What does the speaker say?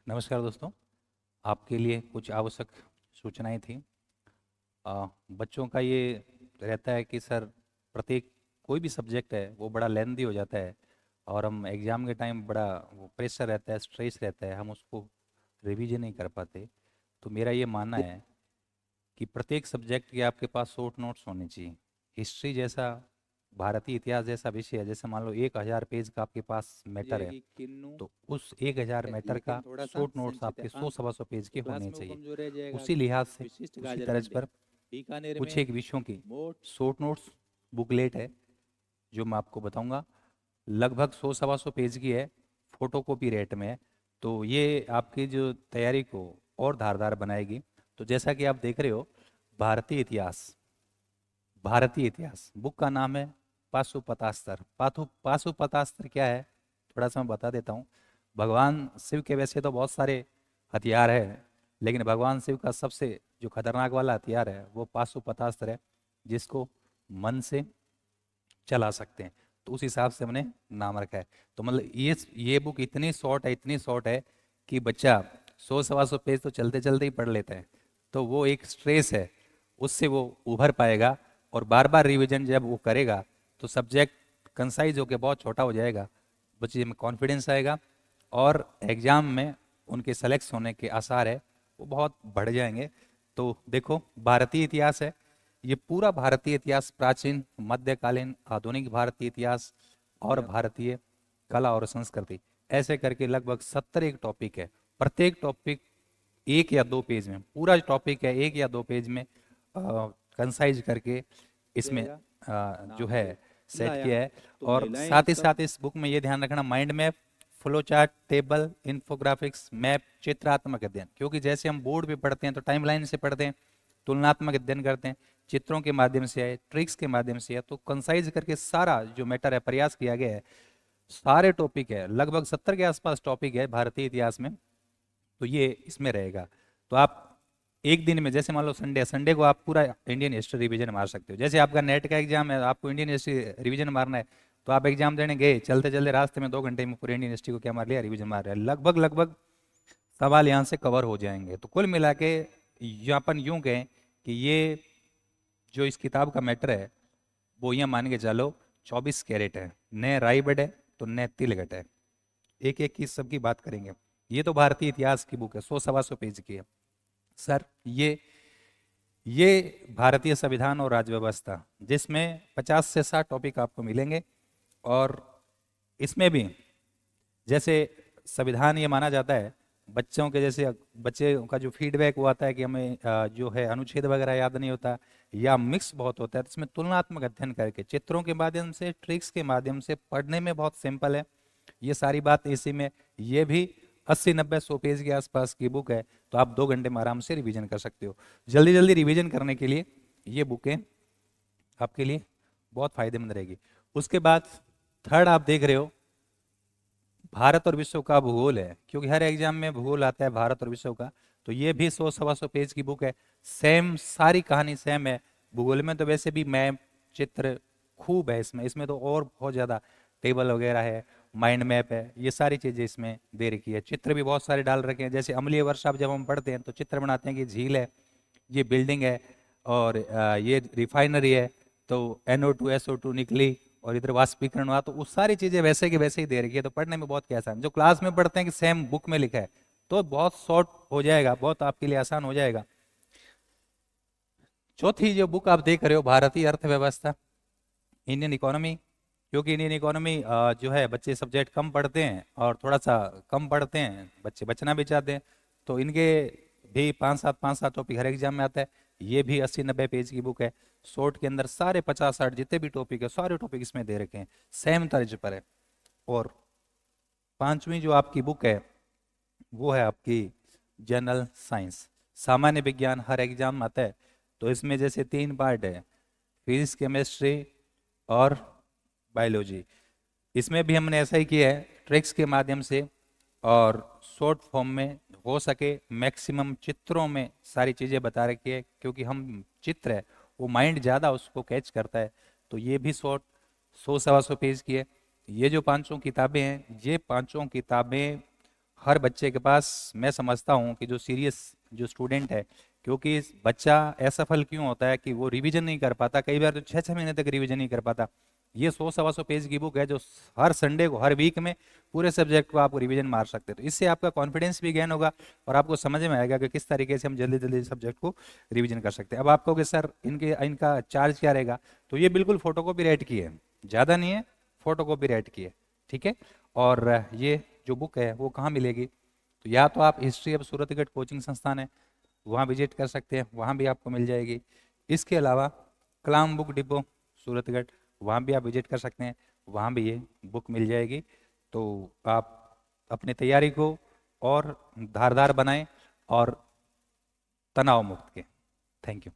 नमस्कार दोस्तों। आपके लिए कुछ आवश्यक सूचनाएं थी। बच्चों का ये रहता है कि सर प्रत्येक कोई भी सब्जेक्ट है वो बड़ा लेंदी हो जाता है और हम एग्ज़ाम के टाइम बड़ा वो प्रेशर रहता है, स्ट्रेस रहता है, हम उसको रिवीजन नहीं कर पाते। तो मेरा ये मानना है कि प्रत्येक सब्जेक्ट के आपके पास शॉर्ट नोट्स होने चाहिए। हिस्ट्री जैसा, भारतीय इतिहास जैसा विषय है, जैसे मान लो 1000 पेज का आपके पास मैटर ये है, कि किन्नू तो उस 1000 है, मैटर का लेकिन थोड़ा सा शॉर्ट नोट्स संचित है आपके सौ अंक। सवा सौ पेज तो के क्लास होने में वो चाहिए। कमजोर रह जाएगा उसी कि लिहाज से, विशिष्ट उसी गाजर तर्ज मंडी पर बीकानेर कुछ में एक विषयों की मोट। शॉर्ट नोट्स बुकलेट है जो मैं आपको बताऊंगा। लगभग 100 सवा 100 पेज की है, फोटोकॉपी रेट में है। तो ये आपकी जो तैयारी को और धारदार बनाएगी। तो जैसा कि आप देख रहे हो, भारतीय इतिहास, भारतीय इतिहास बुक का नाम है पाशुपतास्त्र। पाशुपतास्त्र क्या है, थोड़ा सा मैं बता देता हूँ। भगवान शिव के वैसे तो बहुत सारे हथियार है, लेकिन भगवान शिव का सबसे जो खतरनाक वाला हथियार है वो पाशुपतास्त्र है, जिसको मन से चला सकते हैं। तो उस हिसाब से हमने नाम रखा है। तो मतलब ये बुक इतनी शॉर्ट है, इतनी शॉर्ट है कि बच्चा 100 सवा 100 पेज तो चलते चलते ही पढ़ लेता है। तो वो एक स्ट्रेस है, उससे वो उभर पाएगा। और बार बार रिवीजन जब वो करेगा तो सब्जेक्ट कंसाइज होकर बहुत छोटा हो जाएगा, बच्चे में कॉन्फिडेंस आएगा और एग्जाम में उनके सेलेक्ट होने के आसार है वो बहुत बढ़ जाएंगे। तो देखो, भारतीय इतिहास है ये, पूरा भारतीय इतिहास, प्राचीन, मध्यकालीन, आधुनिक भारतीय इतिहास और भारतीय कला और संस्कृति, ऐसे करके लगभग 70 एक टॉपिक है। प्रत्येक टॉपिक 1 या 2 पेज में, पूरा टॉपिक है 1 या 2 पेज में कंसाइज करके इसमें जाएगा जो नाम है दो सेट लाया। किया है। तो और महिलाएं साथ ही सब साथ इस बुक में ये ध्यान रखना, mind map, flow chart, table, infographics, map, चित्रात्मक अध्ययन, क्योंकि जैसे हम बोर्ड पे पढ़ते हैं तो टाइमलाइन से पढ़ते हैं, तुलनात्मक अध्ययन करते हैं, चित्रों के माध्यम से है, ट्रिक्स के माध्यम से है। तो कंसाइज करके सारा जो मैटर है प्रयास किया गया है। सारे टॉपिक है, लगभग 70 के आसपास टॉपिक है भारतीय इतिहास में। तो ये इसमें रहेगा। तो आप एक दिन में, जैसे मान लो संडे, संडे को आप पूरा इंडियन हिस्ट्री रिवीजन मार सकते हो। जैसे आपका नेट का एग्जाम है, आपको इंडियन हिस्ट्री रिवीजन मारना है, तो आप एग्जाम देने गए, चलते चलते रास्ते में 2 घंटे में पूरे इंडियन हिस्ट्री को क्या मार लिया, रिवीजन मार रहे हैं। लगभग लगभग सवाल यहाँ से कवर हो जाएंगे। तो कुल मिला के अपन यूं कहें कि ये जो इस किताब का मैटर है वो यहाँ मान के चलो 24 कैरेट है, न राई बड है तो न तिलगट है। एक एक की सबकी बात करेंगे। ये तो भारतीय इतिहास की बुक है, 100 सवा 100 पेज की है। सर ये भारतीय संविधान और राज्य व्यवस्था, जिसमें 50 से 60 टॉपिक आपको मिलेंगे। और इसमें भी जैसे संविधान ये माना जाता है, बच्चों के जैसे बच्चे का जो फीडबैक वो आता है कि हमें जो है अनुच्छेद वगैरह याद नहीं होता या मिक्स बहुत होता है, तो इसमें तुलनात्मक अध्ययन करके चित्रों के माध्यम से, ट्रिक्स के माध्यम से पढ़ने में बहुत सिंपल है। ये सारी बात इसी में। ये भी 80 90 100 पेज के आसपास की बुक है। तो आप 2 घंटे में आराम से रिवीजन कर सकते हो। जल्दी जल्दी रिवीजन करने के लिए ये बुकें आपके लिए बहुत फायदेमंद रहेगी। उसके बाद थर्ड आप देख रहे हो, भारत और विश्व का भूगोल है, क्योंकि हर एग्जाम में भूगोल आता है भारत और विश्व का। तो ये भी 100 सवा 100 पेज की बुक है। सेम सारी कहानी सेम है। भूगोल में तो वैसे भी मैप, चित्र खूब है इसमें, इसमें तो और बहुत ज़्यादा टेबल वगैरह है, माइंड मैप है, ये सारी चीज़ें इसमें दे रखी है। चित्र भी बहुत सारे डाल रखे हैं। जैसे अम्लीय वर्षा जब हम पढ़ते हैं तो चित्र बनाते हैं कि झील है, ये बिल्डिंग है, और ये रिफाइनरी है, तो NO2 SO2 निकली, और इधर वाष्पीकरण हुआ। तो वो सारी चीजें वैसे की वैसे ही दे रखी है। तो पढ़ने में बहुत क्या आसान, जो क्लास में पढ़ते हैं कि सेम बुक में लिखा है, तो बहुत शॉर्ट हो जाएगा, बहुत आपके लिए आसान हो जाएगा। चौथी जो बुक आप देख रहे हो, भारतीय अर्थव्यवस्था, इंडियन इकोनॉमी, क्योंकि इंडियन इकोनॉमी जो है बच्चे सब्जेक्ट कम पढ़ते हैं और थोड़ा सा कम पढ़ते हैं, बच्चे बचना भी चाहते हैं। तो इनके भी 5 7 टॉपिक हर एग्जाम में आता है। ये भी 80 90 पेज की बुक है। शॉर्ट के अंदर सारे 50 60 जितने भी टॉपिक है, सारे टॉपिक इसमें दे रखे हैं, सेम तर्ज पर है। और पांचवी जो आपकी बुक है वो है आपकी जनरल साइंस, सामान्य विज्ञान, हर एग्जाम में आता है। तो इसमें जैसे 3 पार्ट है, फिजिक्स, केमिस्ट्री और बायोलॉजी। इसमें भी हमने ऐसा ही किया है, ट्रिक्स के माध्यम से और शॉर्ट फॉर्म में, हो सके मैक्सिमम चित्रों में सारी चीज़ें बता रखी है, क्योंकि हम चित्र है वो माइंड ज़्यादा उसको कैच करता है। तो ये भी शॉर्ट 100 सवा 100 पेज की है। ये जो पांचों किताबें हैं, ये पांचों किताबें हर बच्चे के पास, मैं समझता हूँ कि जो सीरियस जो स्टूडेंट है, क्योंकि बच्चा असफल क्यों होता है कि वो रिवीजन नहीं कर पाता, कई बार तो 6-6 महीने तक रिवीजन नहीं कर पाता। ये 100-125 पेज की बुक है जो हर संडे को, हर वीक में पूरे सब्जेक्ट को आप रिवीजन मार सकते हैं। तो इससे आपका कॉन्फिडेंस भी गेन होगा और आपको समझ में आएगा कि किस तरीके से हम जल्दी जल्दी सब्जेक्ट को रिवीजन कर सकते हैं। अब आप कहोगे सर इनका चार्ज क्या रहेगा, तो ये बिल्कुल फोटोकॉपी रेट की है, ज़्यादा नहीं है, फोटोकॉपी रेट की है, ठीक है। और ये जो बुक है वो कहाँ मिलेगी, तो या तो आप हिस्ट्री ऑफ सूरतगढ़ कोचिंग संस्थान है वहाँ विजिट कर सकते हैं, वहाँ भी आपको मिल जाएगी। इसके अलावा कलाम बुक डिपो सूरतगढ़, वहाँ भी आप विजिट कर सकते हैं, वहाँ भी ये बुक मिल जाएगी। तो आप अपनी तैयारी को और धारदार बनाएं और तनाव मुक्त के। Thank you.